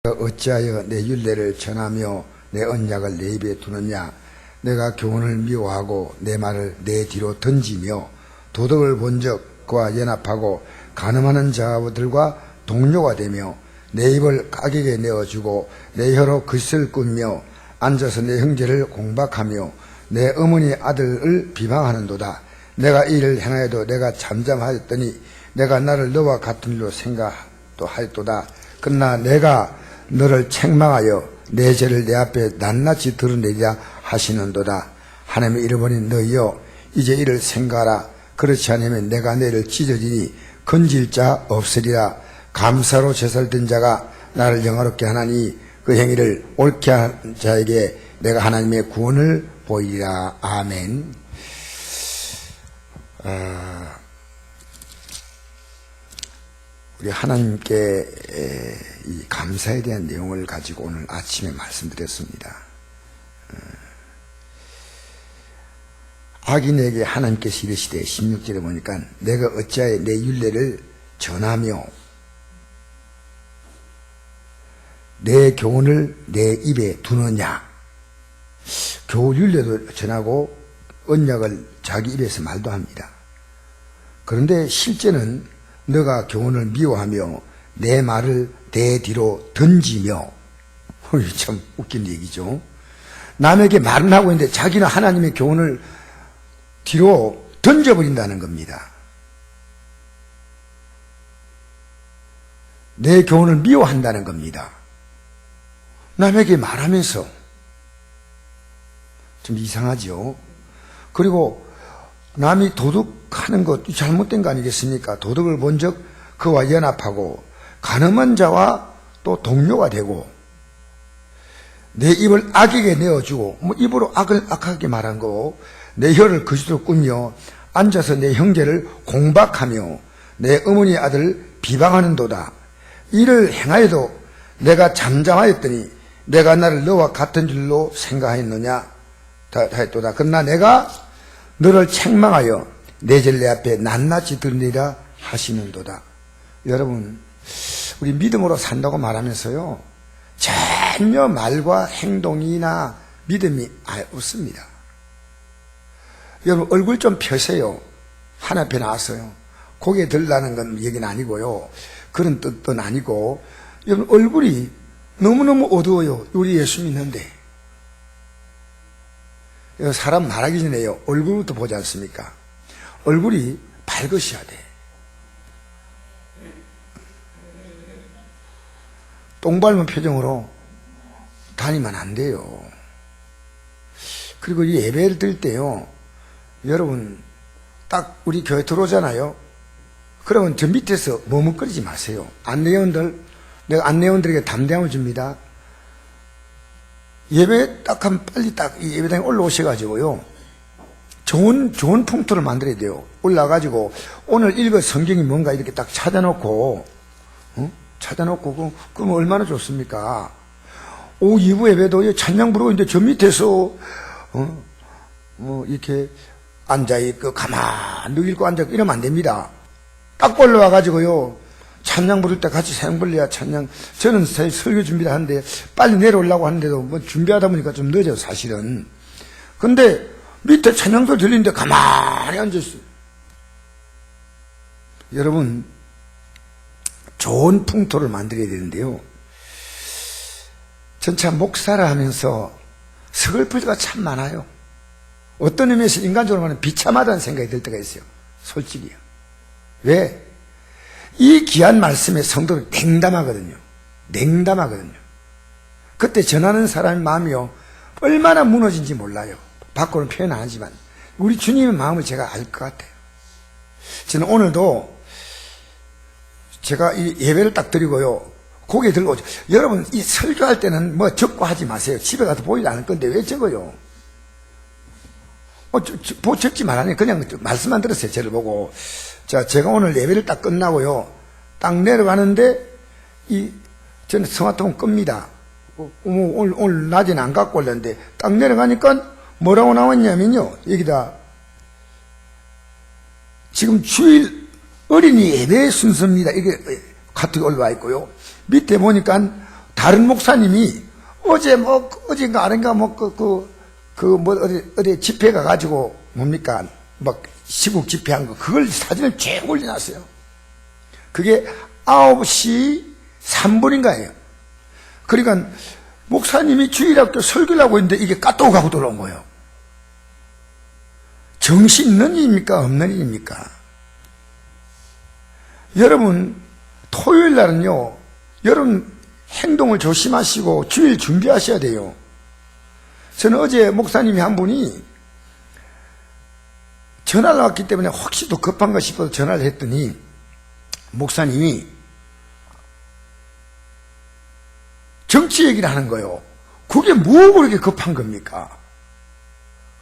어찌하여 내 율례를 전하며 내 언약을 내 입에 두느냐. 내가 교훈을 미워하고 내 말을 내 뒤로 던지며 도덕을 본즉 그와 연합하고 간음하는 자들과 동료가 되며 내 입을 악에게 내어주고 내 혀로 글을 꾸며 앉아서 내 형제를 공박하며 내 어머니 아들을 비방하는도다. 내가 이 일을 행하여도 내가 잠잠하였더니 내가 나를 너와 같은 일로 생각도 하였도다. 그러나 내가 너를 책망하여 내 죄를 내 앞에 낱낱이 드러내리라 하시는도다. 하나님의 잃어버린 너희여, 이제 이를 생각하라. 그렇지 않으면 내가 너희를 찢어지니 건질 자 없으리라. 감사로 제살된 자가 나를 영화롭게 하나니 그 행위를 옳게 한 자에게 내가 하나님의 구원을 보이리라. 아멘. 우리 하나님께 이 감사에 대한 내용을 가지고 오늘 아침에 말씀드렸습니다. 악인에게 하나님께서 이르시되 16절에 보니까 내가 어찌하여 내 율례를 전하며 내 교훈을 내 입에 두느냐. 교훈 율례도 전하고 언약을 자기 입에서 말도 합니다. 그런데 실제는 너가 교훈을 미워하며 내 말을 내 뒤로 던지며, 참 웃긴 얘기죠. 남에게 말은 하고 있는데 자기는 하나님의 교훈을 뒤로 던져버린다는 겁니다. 내 교훈을 미워한다는 겁니다. 남에게 말하면서. 좀 이상하죠. 그리고 남이 도둑하는 것 잘못된 거 아니겠습니까? 도둑을 본즉 그와 연합하고 간음한 자와 또 동료가 되고 내 입을 악에게 내어주고, 입으로 악을 악하게 말한 거고 내 혀를 거짓으로 꾸며 앉아서 내 형제를 공박하며 내 어머니 아들을 비방하는도다. 이를 행하여도 내가 잠잠하였더니 내가 나를 너와 같은 줄로 생각하였느냐 하였도다. 그러나 내가 너를 책망하여 내 죄를 내 앞에 낱낱이 드러내리라 하시는도다. 여러분, 우리 믿음으로 산다고 말하면서요, 전혀 말과 행동이나 믿음이 없습니다. 여러분, 얼굴 좀 펴세요. 하나 앞에 나왔어요. 고개 들라는 건 얘기는 아니고요, 그런 뜻은 아니고, 여러분, 얼굴이 너무너무 어두워요. 우리 예수 믿는데. 사람 말하기 전에요, 얼굴부터 보지 않습니까? 얼굴이 밝으셔야 돼. 똥 밟은 표정으로 다니면 안 돼요. 그리고 이 예배를 드릴 때요, 여러분, 딱 우리 교회 들어오잖아요. 그러면 저 밑에서 머뭇거리지 마세요. 안내원들, 내가 안내원들에게 담대함을 줍니다. 예배 딱 하면 빨리 딱 이 예배당에 올라오셔가지고요, 좋은 풍토를 만들어야 돼요. 올라가지고 오늘 읽을 성경이 뭔가 이렇게 딱 찾아놓고, 그러면 얼마나 좋습니까? 오후 2부 예배도 찬양 부르고 있는데 저 밑에서 이렇게 앉아있고 가만히 읽고 앉아있고 이러면 안 됩니다. 딱 올라와가지고요, 찬양 부를 때 같이 사용 불려야 찬양. 저는 사실 설교 준비를 하는데 빨리 내려오려고 하는데도 뭐 준비하다 보니까 좀 늦어요, 사실은. 근데 밑에 찬양도 들리는데 가만히 앉아있어요. 여러분, 좋은 풍토를 만들어야 되는데요, 전차 목사라 하면서 서글플 때가 참 많아요. 어떤 의미에서 인간적으로 말하면 비참하다는 생각이 들 때가 있어요. 솔직히요. 왜? 이 귀한 말씀에 성도는 냉담하거든요. 냉담하거든요. 그때 전하는 사람의 마음이요, 얼마나 무너진지 몰라요. 밖으로는 표현 안 하지만 우리 주님의 마음을 제가 알 것 같아요. 저는 오늘도 제가 이 예배를 딱 드리고요, 고개 들고, 여러분, 이 설교할 때는 뭐 적고 하지 마세요. 집에 가서 보이지 않을 건데 왜 적어요? 적지 말아요. 그냥 말씀만 들었어요, 저를 보고. 자, 제가 오늘 예배를 딱 끝나고요, 딱 내려가는데, 저는 스마트폰 끕니다. 오늘 낮에는 안 갖고 올렸는데, 딱 내려가니까 뭐라고 나왔냐면요, 여기다, 지금 주일 어린이 예배 순서입니다. 이게 카톡이 올라와 있고요, 밑에 보니까 다른 목사님이 어젠가 아닌가 어디 집회 가가지고 뭡니까? 시국 집회한 거, 그걸 사진을 쭉 올려놨어요. 그게 9시 3분인가예요. 그러니까 목사님이 주일학교 설교를 하고 있는데 이게 까똑 하고 들어온 거예요. 정신 있는 일입니까? 없는 일입니까? 여러분, 토요일 날은요, 여러분 행동을 조심하시고 주일 준비하셔야 돼요. 저는 어제 목사님이 한 분이 전화를 왔기 때문에 혹시 또 급한가 싶어서 전화를 했더니 목사님이 정치 얘기를 하는 거예요. 그게 뭐 그렇게 급한 겁니까?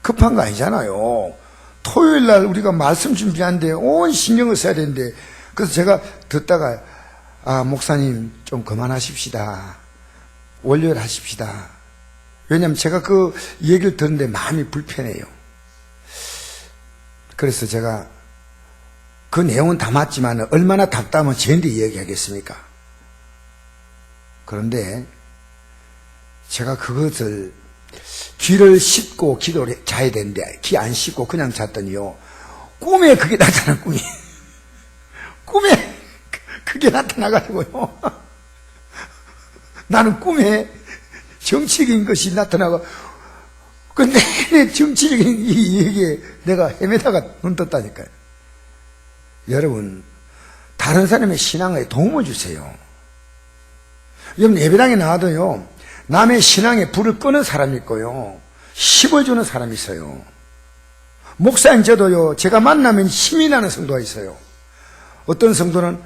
급한 거 아니잖아요. 토요일 날 우리가 말씀 준비하는데 온 신경을 써야 되는데, 그래서 제가 듣다가 목사님 좀 그만하십시다. 월요일 하십시다. 왜냐하면 제가 그 얘기를 듣는데 마음이 불편해요. 그래서 제가 그 내용은 다 맞지만 얼마나 답답하면 저한테 얘기하겠습니까? 그런데 제가 그것을 귀를 씻고 기도를 자야 되는데 귀 안 씻고 그냥 잤더니요, 꿈에 그게 나타난 꿈이 꿈에 그게 나타나가지고요 나는 꿈에 정치적인 것이 나타나고 근데 정치적인 이 얘기에 내가 헤매다가 눈 떴다니까요. 여러분, 다른 사람의 신앙에 도움을 주세요. 여러분, 예배당에 나와도요, 남의 신앙에 불을 끄는 사람이 있고요, 심어주는 사람이 있어요. 목사님 저도요, 제가 만나면 힘이 나는 성도가 있어요. 어떤 성도는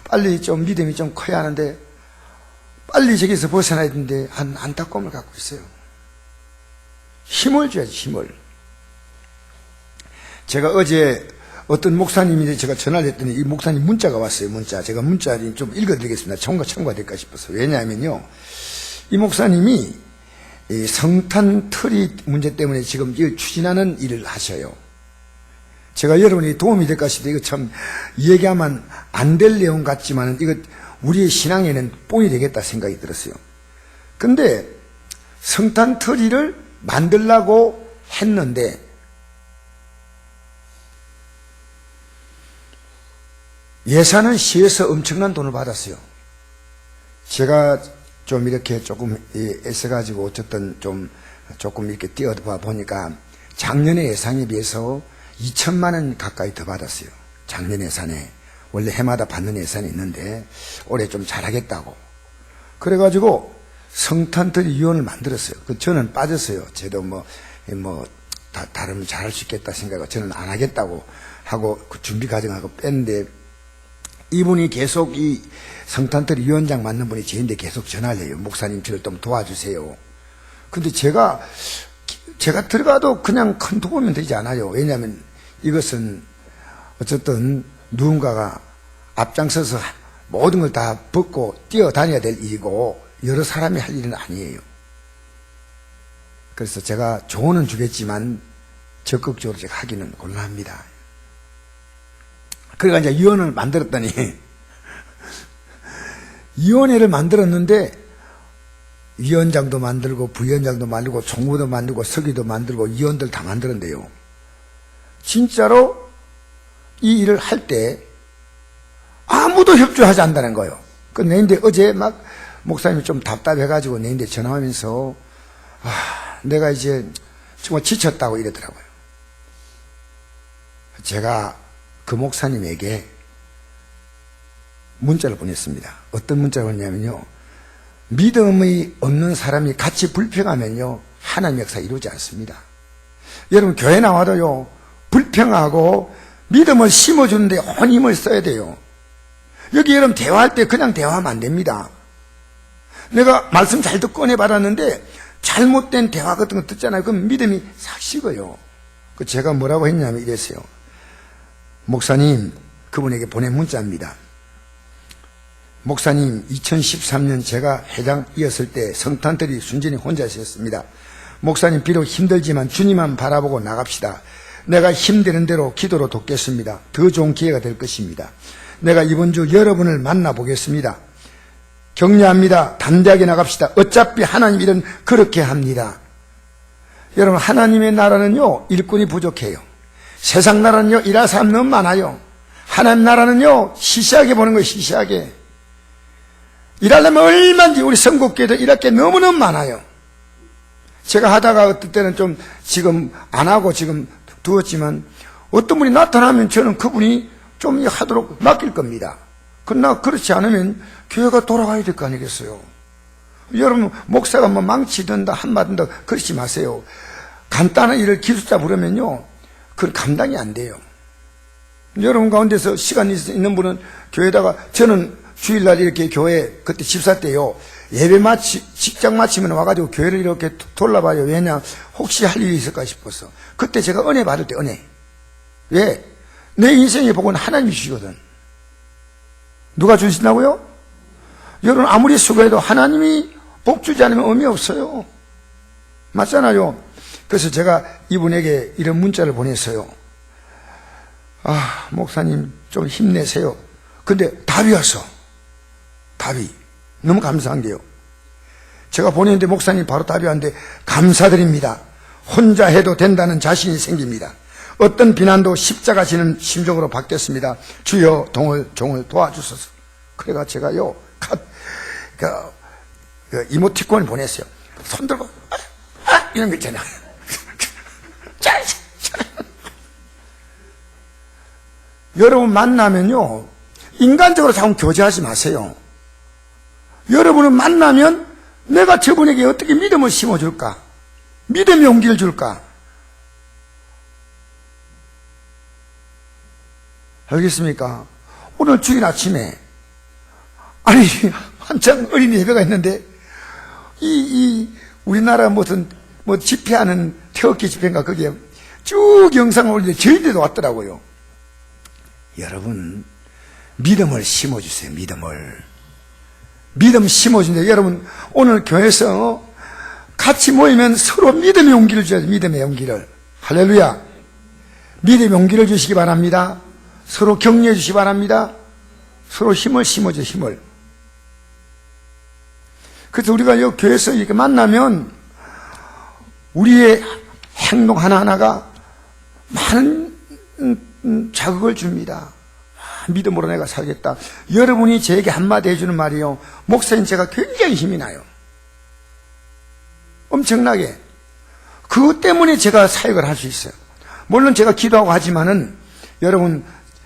빨리 좀 믿음이 좀 커야 하는데 빨리 저기서 벗어나야 되는데 안타까움을 갖고 있어요. 힘을 줘야지, 힘을. 제가 어제 어떤 목사님이 제가 전화를 했더니 이 목사님 문자가 왔어요. 문자. 제가 문자를 좀 읽어드리겠습니다. 청구가 될까 싶어서. 왜냐하면요, 이 목사님이 이 성탄 트리 문제 때문에 지금 이걸 추진하는 일을 하셔요. 제가 여러분이 도움이 될까 싶어서 이거 참 얘기하면 안 될 내용 같지만 이거 우리의 신앙에는 뽕이 되겠다 생각이 들었어요. 근데 성탄 트리를 만들려고 했는데 예산은 시에서 엄청난 돈을 받았어요. 제가 좀 이렇게 조금 애써가지고 어쨌든 조금 이렇게 뛰어봐 보니까 작년의 예산에 비해서 2천만 원 가까이 더 받았어요. 작년 예산에. 원래 해마다 받는 예산이 있는데 올해 좀 잘하겠다고. 그래가지고 성탄트리 위원을 만들었어요. 저는 빠졌어요. 저도 다르면 잘할 수 있겠다 생각하고 저는 안 하겠다고 하고 그 준비 과정하고 뺐는데, 이분이 계속 이 성탄트리 위원장 맡는 분이 저한테 계속 전화를 해요. 목사님 저를 좀 도와주세요. 근데 제가 들어가도 그냥 큰 도움은 되지 않아요. 왜냐하면 이것은 어쨌든 누군가가 앞장서서 모든 걸 다 벗고 뛰어다녀야 될 일이고 여러 사람이 할 일은 아니에요. 그래서 제가 조언은 주겠지만 적극적으로 제가 하기는 곤란합니다. 그래가 이제 위원을 만들었더니 위원회를 만들었는데 위원장도 만들고 부위원장도 만들고 총무도 만들고 서기도 만들고 위원들 다 만들었는데요, 진짜로 이 일을 할 때 아무도 협조하지 않는다는 거예요. 그 내인데 어제 막 목사님이 좀 답답해가지고 내인데 전화하면서 내가 이제 정말 지쳤다고 이러더라고요. 제가 그 목사님에게 문자를 보냈습니다. 어떤 문자를 보냈냐면요, 믿음이 없는 사람이 같이 불평하면요 하나님의 역사 이루지 않습니다. 여러분, 교회 나와도요 불평하고 믿음을 심어주는데 온 힘을 써야 돼요. 여기 여러분 대화할 때 그냥 대화하면 안 됩니다. 내가 말씀 잘 듣고 꺼내받았는데 잘못된 대화 같은 거 듣잖아요. 그럼 믿음이 싹 식어요. 제가 뭐라고 했냐면 이랬어요. 목사님, 그분에게 보낸 문자입니다. 목사님, 2013년 제가 회장이었을 때 성탄들이 순전히 혼자 있었습니다. 목사님, 비록 힘들지만 주님만 바라보고 나갑시다. 내가 힘되는 대로 기도로 돕겠습니다. 더 좋은 기회가 될 것입니다. 내가 이번 주 여러분을 만나보겠습니다. 격려합니다. 담대하게 나갑시다. 어차피 하나님 일은 그렇게 합니다. 여러분, 하나님의 나라는요, 일꾼이 부족해요. 세상 나라는요, 일할 사람 너무 많아요. 하나님 나라는요, 시시하게 보는 거예요. 시시하게. 일하려면 얼마든지 우리 선곡교회도 일할 게 너무너무 많아요. 제가 하다가 어떨 때는 좀 지금 안 하고 지금 두었지만 어떤 분이 나타나면 저는 그분이 좀 하도록 맡길 겁니다. 그러나 그렇지 않으면 교회가 돌아가야 될 거 아니겠어요. 여러분, 목사가 뭐 망치든다 한마든다 그러지 마세요. 간단한 일을 기술자 부르면요, 그건 감당이 안 돼요. 여러분 가운데서 시간이 있는 분은 교회에다가, 저는 주일날 이렇게 교회, 그때 집사 때요, 예배 직장 마치면 와가지고 교회를 이렇게 돌아봐요. 왜냐, 혹시 할 일이 있을까 싶어서. 그때 제가 은혜 받을 때 은혜. 왜? 내 인생의 복은 하나님이 주시거든. 누가 주신다고요? 여러분, 아무리 수고해도 하나님이 복 주지 않으면 의미 없어요. 맞잖아요. 그래서 제가 이분에게 이런 문자를 보냈어요. 아, 목사님 좀 힘내세요. 근데 답이 왔어. 답이. 너무 감사한 게요. 제가 보냈는데 목사님 바로 답이 왔는데, 감사드립니다. 혼자 해도 된다는 자신이 생깁니다. 어떤 비난도 십자가 지는 심정으로 바뀌었습니다. 주여 종을 도와주소서. 그래가 제가요, 이모티콘을 보냈어요. 손 들고 이런 거 있잖아요. 여러분 만나면요, 인간적으로 자꾸 교제하지 마세요. 여러분은 만나면 내가 저분에게 어떻게 믿음을 심어줄까? 믿음의 용기를 줄까? 알겠습니까? 오늘 주일 아침에, 아니, 한창 어린이 예배가 있는데, 우리나라 무슨, 집회하는 태극기 집회인가, 거기에 쭉 영상을 올리는데 저희들도 왔더라고요. 여러분, 믿음을 심어주세요, 믿음을. 믿음 심어준다. 여러분, 오늘 교회에서 같이 모이면 서로 믿음의 용기를 줘야죠, 믿음의 용기를. 할렐루야. 믿음의 용기를 주시기 바랍니다. 서로 격려해 주시기 바랍니다. 서로 힘을 심어줘, 힘을. 그래서 우리가 이 교회에서 이렇게 만나면 우리의 행동 하나하나가 많은 자극을 줍니다. 믿음으로 내가 살겠다. 여러분이 저에게 한마디 해주는 말이요, 목사님 제가 굉장히 힘이 나요. 엄청나게. 그것 때문에 제가 사역을 할 수 있어요. 물론 제가 기도하고 하지만은, 여러분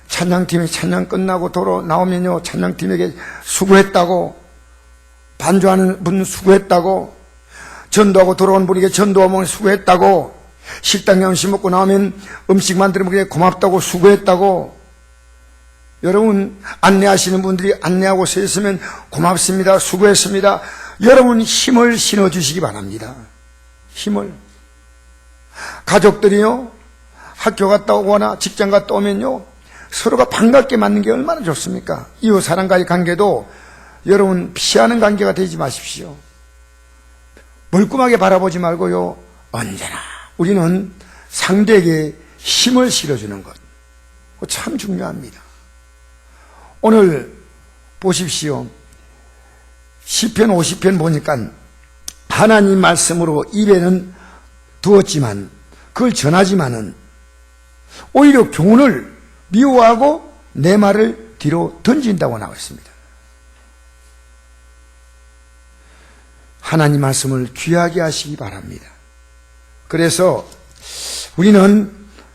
찬양팀이 찬양 끝나고 도로 나오면요, 찬양팀에게 수고했다고, 반주하는 분 수고했다고, 전도하고 돌아온 분에게 전도하면 수고했다고, 식당에 음식 먹고 나오면 음식 만들어 먹기에 고맙다고 수고했다고, 여러분 안내하시는 분들이 안내하고 서 있으면 고맙습니다, 수고했습니다. 여러분 힘을 실어주시기 바랍니다. 힘을. 가족들이요, 학교 갔다 오거나 직장 갔다 오면요, 서로가 반갑게 맞는 게 얼마나 좋습니까? 이웃 사람과의 관계도 여러분 피하는 관계가 되지 마십시오. 멀끔하게 바라보지 말고요, 언제나 우리는 상대에게 힘을 실어주는 것, 참 중요합니다. 오늘 보십시오. 시편 50편 보니까 하나님 말씀으로 입에는 두었지만, 그걸 전하지만은 오히려 교훈을 미워하고 내 말을 뒤로 던진다고 나와 있습니다. 하나님 말씀을 귀하게 하시기 바랍니다. 그래서 우리는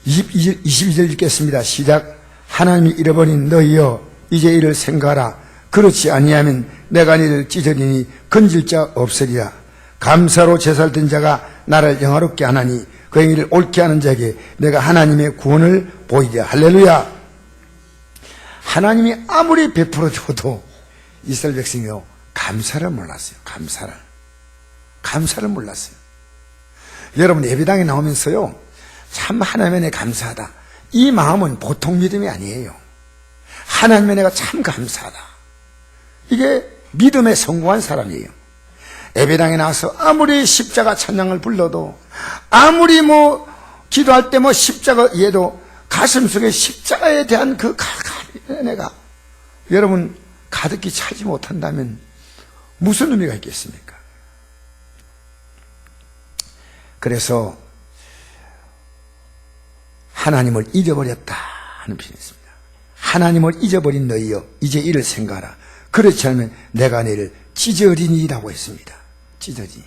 22절 읽겠습니다. 시작. 하나님이 잃어버린 너희여, 이제 이를 생각하라. 그렇지 아니하면 내가 너희를 찢으리니 건질 자 없으리라. 감사로 제살된 자가 나를 영화롭게 하나니 그 행위를 옳게 하는 자에게 내가 하나님의 구원을 보이리라. 할렐루야. 하나님이 아무리 베풀어 줘도 이스라엘 백성이요, 감사를 몰랐어요. 감사를 몰랐어요. 여러분 예배당에 나오면서요, 참 하나님의 은혜 감사하다, 이 마음은 보통 믿음이 아니에요. 하나님의 은혜가 참 감사하다, 이게 믿음에 성공한 사람이에요. 예배당에 나와서 아무리 십자가 찬양을 불러도, 아무리 기도할 때 십자가 예도 가슴속에 십자가에 대한 그 은혜가 여러분 가득히 차지 못한다면 무슨 의미가 있겠습니까? 그래서 하나님을 잊어버렸다 하는 표현이 있습니다. 하나님을 잊어버린 너희여 이제 이를 생각하라. 그렇지 않으면 내가 너희를 찢어리니라고 했습니다. 찢어리니.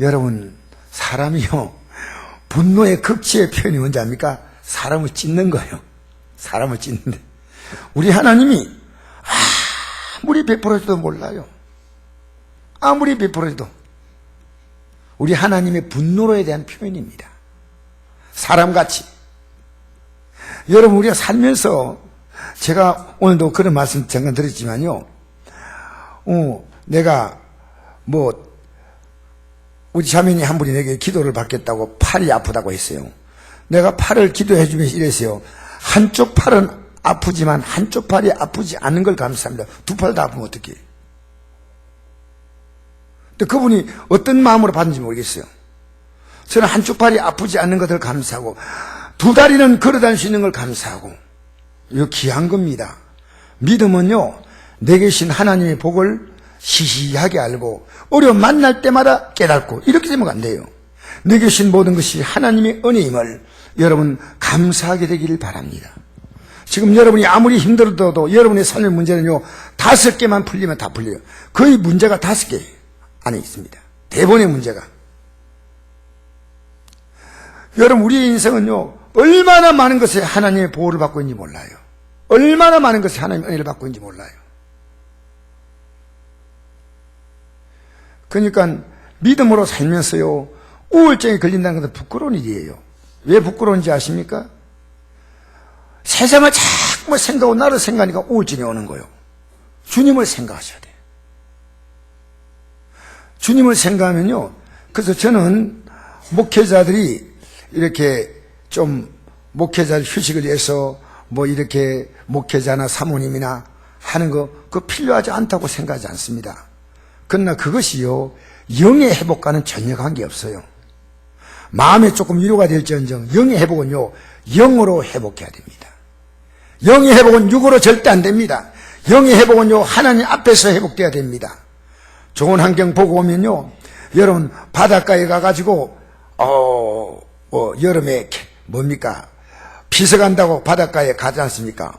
여러분, 사람이요, 분노의 극치의 표현이 뭔지 압니까? 사람을 찢는 거예요. 사람을 찢는데 우리 하나님이 아무리 베풀어도 몰라요. 아무리 베풀어도. 우리 하나님의 분노로에 대한 표현입니다. 사람같이. 여러분, 우리가 살면서 제가 오늘도 그런 말씀 잠깐 드렸지만요, 내가 우리 자매니 한 분이 내게 기도를 받겠다고 팔이 아프다고 했어요. 내가 팔을 기도해 주면서 이랬어요. 한쪽 팔은 아프지만 한쪽 팔이 아프지 않은 걸 감사합니다. 두 팔 다 아프면 어떡해. 근데 그분이 어떤 마음으로 받는지 모르겠어요. 저는 한쪽 팔이 아프지 않는 것을 감사하고 두 다리는 걸어다닐 수 있는 걸 감사하고, 이거 귀한 겁니다. 믿음은요, 내 계신 하나님의 복을 시시하게 알고 어려움 만날 때마다 깨닫고 이렇게 되면 안 돼요. 내 계신 모든 것이 하나님의 은혜임을 여러분 감사하게 되기를 바랍니다. 지금 여러분이 아무리 힘들어도 여러분의 삶의 문제는요, 5개만 풀리면 다 풀려요. 거의 문제가 5개 안에 있습니다. 대본의 문제가. 여러분, 우리의 인생은요, 얼마나 많은 것에 하나님의 보호를 받고 있는지 몰라요. 얼마나 많은 것에 하나님의 은혜를 받고 있는지 몰라요. 그러니까 믿음으로 살면서요, 우울증에 걸린다는 것은 부끄러운 일이에요. 왜 부끄러운지 아십니까? 세상을 자꾸 생각하고 나를 생각하니까 우울증이 오는 거예요. 주님을 생각하셔야 돼요. 주님을 생각하면요, 그래서 저는 목회자들이 이렇게 좀 목회자 휴식을 위해서 이렇게 목회자나 사모님이나 하는 거 그거 필요하지 않다고 생각하지 않습니다. 그러나 그것이요, 영의 회복과는 전혀 관계없어요. 마음에 조금 위로가 될지언정 영의 회복은요, 영으로 회복해야 됩니다. 영의 회복은 육으로 절대 안 됩니다. 영의 회복은요, 하나님 앞에서 회복돼야 됩니다. 좋은 환경 보고 오면요, 여러분 바닷가에 가가지고 여름에 뭡니까? 비서 간다고 바닷가에 가지 않습니까?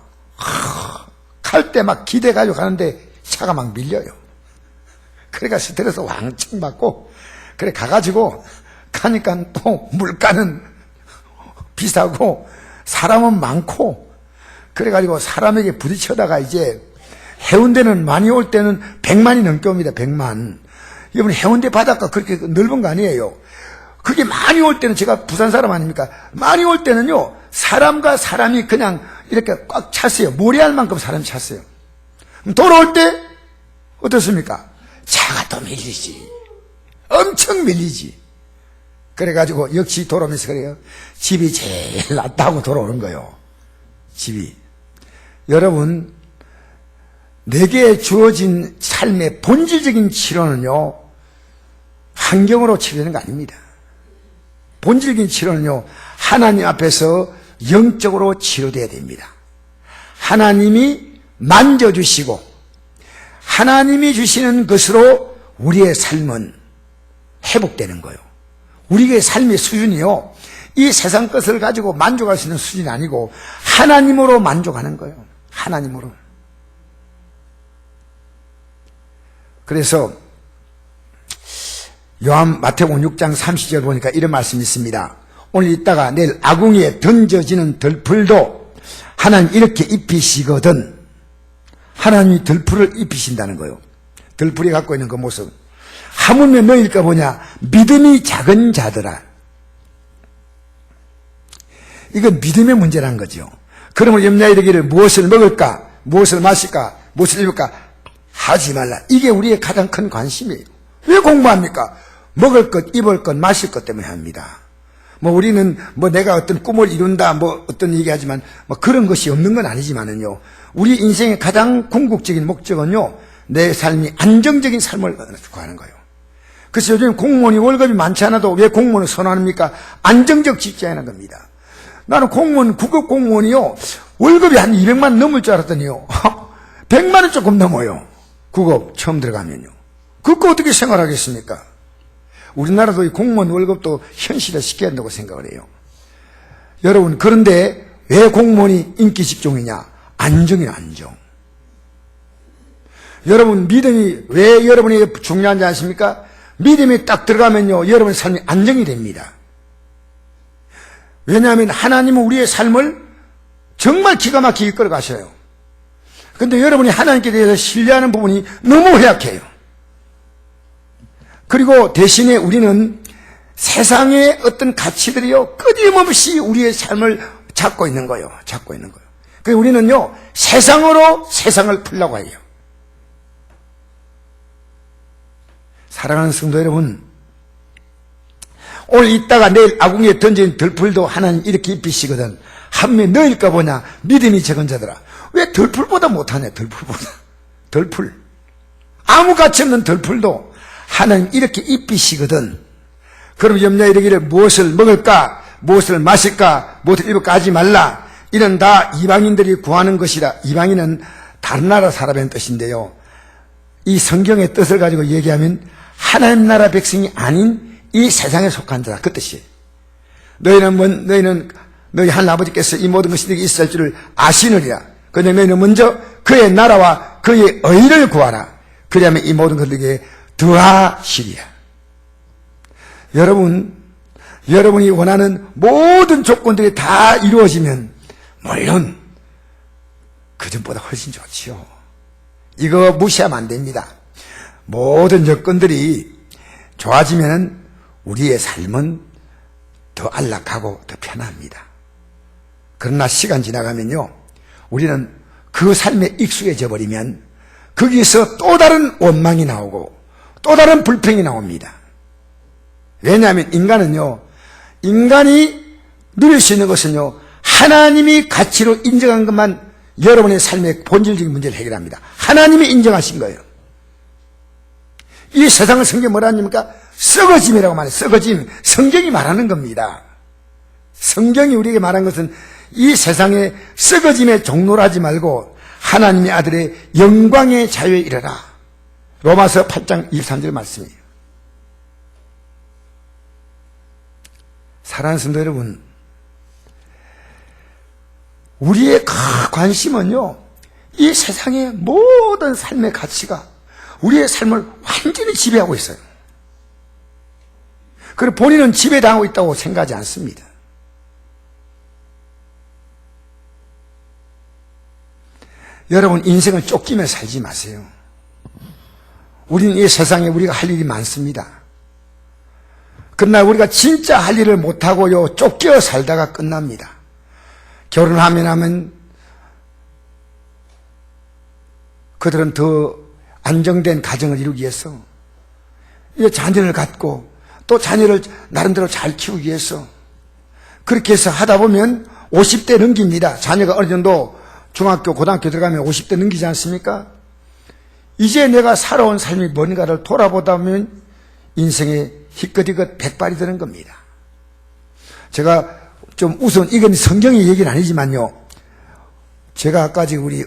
갈 때 막 기대가지고 가는데 차가 막 밀려요. 그러니까 스트레스 왕창 받고, 그래 가가지고 가니까 또 물가는 비싸고 사람은 많고, 그래가지고 사람에게 부딪혀다가 이제 해운대는 많이 올 때는 100만이 넘게 옵니다. 100만. 여러분, 해운대 바닷가 그렇게 넓은 거 아니에요. 그게 많이 올 때는, 제가 부산 사람 아닙니까? 많이 올 때는요, 사람과 사람이 그냥 이렇게 꽉 찼어요. 모래알 만큼 사람이 찼어요. 그럼 돌아올 때 어떻습니까? 차가 또 밀리지. 엄청 밀리지. 그래가지고 역시 돌아오면서 그래요. 집이 제일 낫다고 돌아오는 거예요. 집이. 여러분, 내게 주어진 삶의 본질적인 치료는요, 환경으로 치료되는 거 아닙니다. 본질적인 치료는요, 하나님 앞에서 영적으로 치료돼야 됩니다. 하나님이 만져주시고 하나님이 주시는 것으로 우리의 삶은 회복되는 거예요. 우리의 삶의 수준이요, 이 세상 것을 가지고 만족할 수 있는 수준이 아니고 하나님으로 만족하는 거예요. 하나님으로. 그래서 마태복음 6장 30절 보니까 이런 말씀이 있습니다. 오늘 있다가 내일 아궁이에 던져지는 들풀도 하나님 이렇게 입히시거든. 하나님이 들풀을 입히신다는 거예요. 들풀이 갖고 있는 그 모습. 하물며 너희일까 보냐, 믿음이 작은 자들아. 이건 믿음의 문제라는 거죠. 그러므로 염려하게 되기를 무엇을 먹을까, 무엇을 마실까, 무엇을 입을까 하지 말라. 이게 우리의 가장 큰 관심이에요. 왜 공부합니까? 먹을 것, 입을 것, 마실 것 때문에 합니다. 우리는 내가 어떤 꿈을 이룬다, 어떤 얘기하지만, 그런 것이 없는 건 아니지만은요, 우리 인생의 가장 궁극적인 목적은요, 내 삶이 안정적인 삶을 구하는 거예요. 그래서 요즘 공무원이 월급이 많지 않아도 왜 공무원을 선호합니까? 안정적 직장이라는 겁니다. 나는 공무원, 국급 공무원이요, 월급이 한 200만 넘을 줄 알았더니요, 100만 원 조금 넘어요. 국업 처음 들어가면요. 그거 어떻게 생활하겠습니까? 우리나라도 이 공무원 월급도 현실화 시켜야 한다고 생각을 해요. 여러분, 그런데 왜 공무원이 인기 직종이냐? 안정이야, 안정. 여러분, 믿음이 왜 여러분에게 중요한지 아십니까? 믿음이 딱 들어가면요, 여러분의 삶이 안정이 됩니다. 왜냐하면 하나님은 우리의 삶을 정말 기가 막히게 끌어가셔요. 그런데 여러분이 하나님께 대해서 신뢰하는 부분이 너무 허약해요. 그리고 대신에 우리는 세상의 어떤 가치들이요, 끊임없이 우리의 삶을 잡고 있는 거예요. 잡고 있는 거예요. 그래서 우리는요, 세상으로 세상을 풀려고 해요. 사랑하는 성도 여러분, 오늘 있다가 내일 아궁이에 던진 들풀도 하나님 이렇게 입히시거든. 한매 너일까 보냐? 믿음이 적은 자들아. 왜 들풀보다 못하냐? 들풀보다. 들풀. 아무 가치 없는 들풀도 하나님 이렇게 입히시거든. 그럼 염려에 이르기를 무엇을 먹을까? 무엇을 마실까? 무엇을 입을까 하지 말라. 이는 다 이방인들이 구하는 것이라. 이방인은 다른 나라 사람의 뜻인데요. 이 성경의 뜻을 가지고 얘기하면 하나님 나라 백성이 아닌 이 세상에 속한 자다. 그 뜻이에요. 너희는 너희 하나님 아버지께서 이 모든 것이 너에게 있을 줄을 아시느니라. 그런데 너희는 먼저 그의 나라와 그의 의를 구하라. 그리하면 이 모든 것들에게 더하시리라. 여러분이 원하는 모든 조건들이 다 이루어지면 물론 그 전보다 훨씬 좋지요. 이거 무시하면 안 됩니다. 모든 여건들이 좋아지면 우리의 삶은 더 안락하고 더 편합니다. 그러나 시간 지나가면요, 우리는 그 삶에 익숙해져 버리면 거기서 또 다른 원망이 나오고 또 다른 불평이 나옵니다. 왜냐하면 인간이 누릴 수 있는 것은요, 하나님이 가치로 인정한 것만 여러분의 삶의 본질적인 문제를 해결합니다. 하나님이 인정하신 거예요. 이 세상을 성경이 뭐라 합니까? 썩어짐이라고 말해요. 썩어짐. 성경이 말하는 겁니다. 성경이 우리에게 말한 것은 이 세상의 썩어짐에 종로하지 말고 하나님의 아들의 영광의 자유에 이르라. 로마서 8장 23절 말씀이에요. 사랑하는 성도 여러분, 우리의 관심은요, 이 세상의 모든 삶의 가치가 우리의 삶을 완전히 지배하고 있어요. 그리고 본인은 지배당하고 있다고 생각하지 않습니다. 여러분, 인생을 쫓기며 살지 마세요. 우리는 이 세상에 우리가 할 일이 많습니다. 그러나 우리가 진짜 할 일을 못하고요, 쫓겨 살다가 끝납니다. 결혼하면 그들은 더 안정된 가정을 이루기 위해서, 자녀를 갖고 또 자녀를 나름대로 잘 키우기 위해서 그렇게 해서 하다 보면 50대 넘깁니다. 자녀가 어느 정도 중학교, 고등학교 들어가면 50대 넘기지 않습니까? 이제 내가 살아온 삶이 뭔가를 돌아보다 보면 인생에 희끗희끗 백발이 되는 겁니다. 제가 좀 우선, 이건 성경의 얘기는 아니지만요, 제가 아까 어제 우리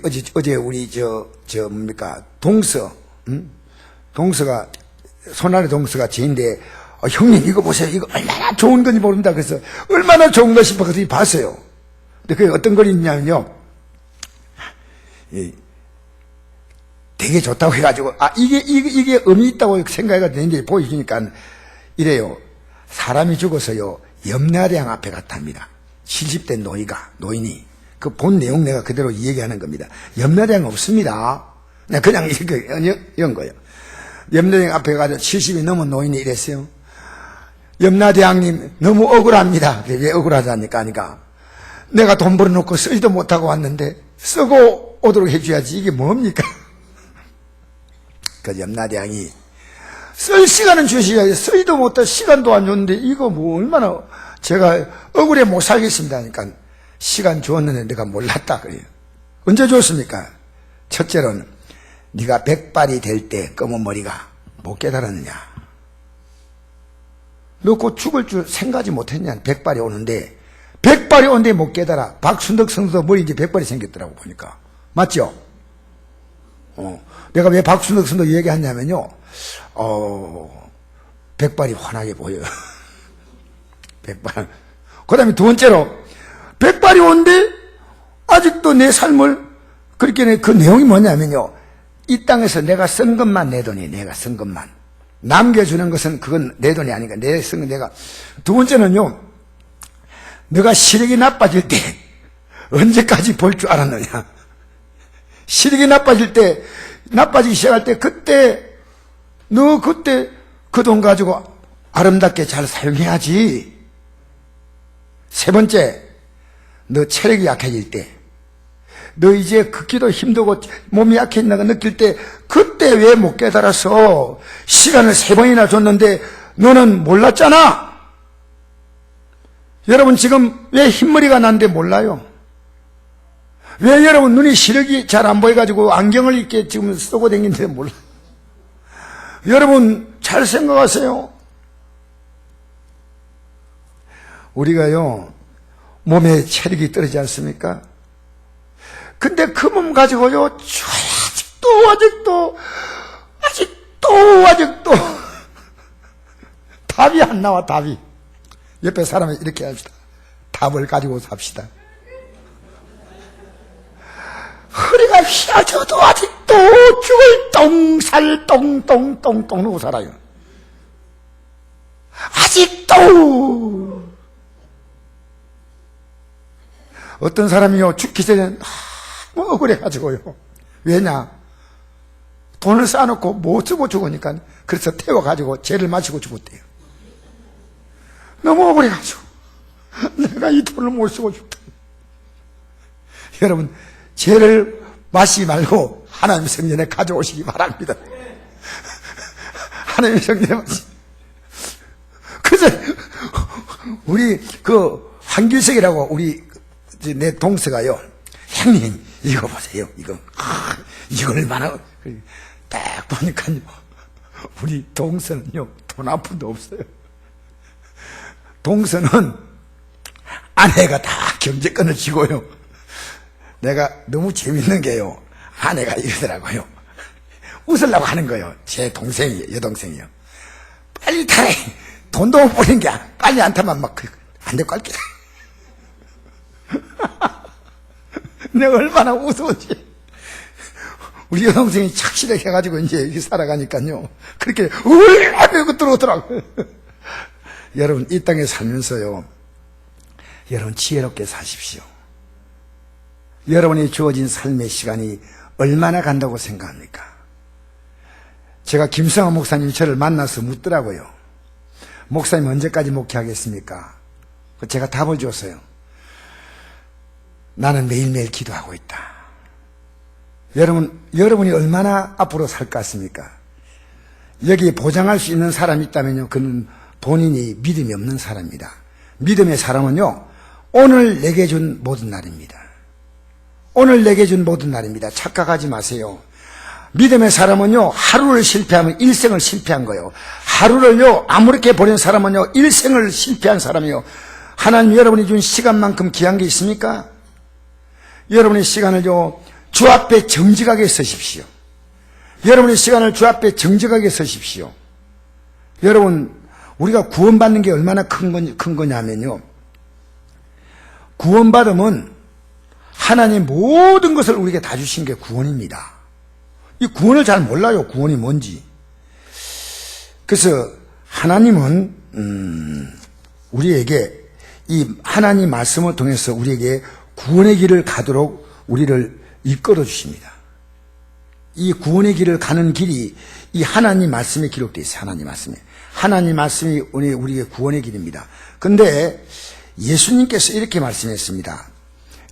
동서가 손아래 동서가 제인데, 형님 이거 보세요. 이거 얼마나 좋은 건지 모릅니다. 그래서 얼마나 좋은 거 싶어 그들이 봤어요. 근데 그게 어떤 그림이냐면요, 되게 좋다고 해가지고, 이게 의미 있다고 생각해가지고 이제 보여주니까 이래요. 사람이 죽어서요, 염라대왕 앞에 갔답니다. 70대 노인이. 그 본 내용 내가 그대로 얘기하는 겁니다. 염라대왕 없습니다. 그냥 이런 거예요. 염라대왕 앞에 가서 70이 넘은 노인이 이랬어요. 염라대왕님, 너무 억울합니다. 왜 억울하다니까 하니까, 내가 돈 벌어놓고 쓰지도 못하고 왔는데 쓰고 오도록 해줘야지. 이게 뭡니까? 그 염라대왕이 쓸 시간은 주셔야지, 쓰지도 못해 시간도 안 줬는데 이거 뭐 얼마나 제가 억울해 못 살겠습니다 하니까, 시간 주었는데 내가 몰랐다 그래요. 언제 줬습니까? 첫째로는 네가 100발이 될 때 검은 머리가 못 깨달았느냐? 너 곧 죽을 줄 생각하지 못했냐? 100발이 오는데, 100발이 오는데 못 깨달아. 박순덕 선수도 머리 이제 100발이 생겼더라고 보니까. 맞죠? 내가 왜 박순덕 선도 얘기하냐면요, 백발이 환하게 보여요. 백발. 그 다음에 두 번째로, 백발이 온데, 아직도 내 삶을, 그렇게 그 내용이 뭐냐면요, 이 땅에서 내가 쓴 것만 내 돈이, 내가 쓴 것만. 남겨주는 것은 그건 내 돈이 아니니까, 내 쓴 건 내가. 두 번째는요, 너가 시력이 나빠질 때, 언제까지 볼 줄 알았느냐. 시력이 나빠질 때, 나빠지기 시작할 때, 너 그때 그 돈 가지고 아름답게 잘 사용해야지. 세 번째, 너 체력이 약해질 때, 너 이제 걷기도 힘들고 몸이 약해진다고 느낄 때, 그때 왜 못 깨달아서 시간을 3번이나 줬는데 너는 몰랐잖아. 여러분 지금 왜 흰머리가 난데 몰라요? 왜 여러분 눈이 시력이 잘 안 보여가지고 안경을 이렇게 지금 쓰고 다니는데 몰라요? 여러분 잘 생각하세요. 우리가요, 몸에 체력이 떨어지지 않습니까? 근데 그 몸 가지고요, 아직도 답이 안 나와, 답이. 옆에 사람이 이렇게 합시다. 답을 가지고 삽시다. 허리가 휘어져도 아직도 죽을 똥살 똥똥똥똥 누고 살아요. 아직도. 어떤 사람이요, 죽기 전에 너무 억울해가지고요. 왜냐? 돈을 쌓아놓고 못 쓰고 죽으니까, 그래서 태워가지고 죄를 마시고 죽었대요. 너무 억울해가지고 내가 이 돈을 못 쓰고 죽다. 여러분, 죄를 마시지 말고 하나님 성전에 가져오시기 바랍니다. 하나님 성전에 마시. 그래서 우리 그 한길석이라고 우리 내 동서가요, 형님 이거 보세요, 이거 얼마나. 딱 보니까요, 우리 동서는요 돈 한 푼도 없어요. 동서는 아내가 다 경제권을 쥐고요. 내가 너무 재밌는 게요, 아내가 이러더라고요. 웃으려고 하는 거예요. 제 동생이에요, 여동생이요. 빨리 타래. 돈도 못 버린 게 빨리 안 타면 막 안 될 것 같게. 내가 얼마나 웃었지. 우리 여동생이 착실하게 해가지고 이제 이렇게 살아가니까요, 그렇게 하고 들어오더라고요. 여러분 이 땅에 살면서요, 여러분 지혜롭게 사십시오. 여러분이 주어진 삶의 시간이 얼마나 간다고 생각합니까? 제가 김성환 목사님이 저를 만나서 묻더라고요. 목사님 언제까지 목회하겠습니까? 제가 답을 줬어요. 나는 매일매일 기도하고 있다. 여러분이 얼마나 앞으로 살 것 같습니까? 여기 보장할 수 있는 사람이 있다면요, 그는 본인이 믿음이 없는 사람입니다. 믿음의 사람은요, 오늘 내게 준 모든 날입니다. 오늘 내게 준 모든 날입니다. 착각하지 마세요. 믿음의 사람은요, 하루를 실패하면 일생을 실패한 거예요. 하루를요, 아무렇게 보낸 사람은요, 일생을 실패한 사람이에요. 하나님 여러분이 준 시간만큼 귀한 게 있습니까? 여러분의 시간을요, 주 앞에 정직하게 쓰십시오. 여러분의 시간을 주 앞에 정직하게 쓰십시오. 여러분, 우리가 구원받는 게 얼마나 큰 거냐면요, 구원받으면 하나님 모든 것을 우리에게 다 주신 게 구원입니다. 이 구원을 잘 몰라요, 구원이 뭔지. 그래서 하나님은 우리에게 이 하나님 말씀을 통해서 우리에게 구원의 길을 가도록 우리를 이끌어 주십니다. 이 구원의 길을 가는 길이 이 하나님 말씀에 기록되어 있어요. 하나님 말씀에. 하나님 말씀이 우리에게 구원의 길입니다. 근데 예수님께서 이렇게 말씀했습니다.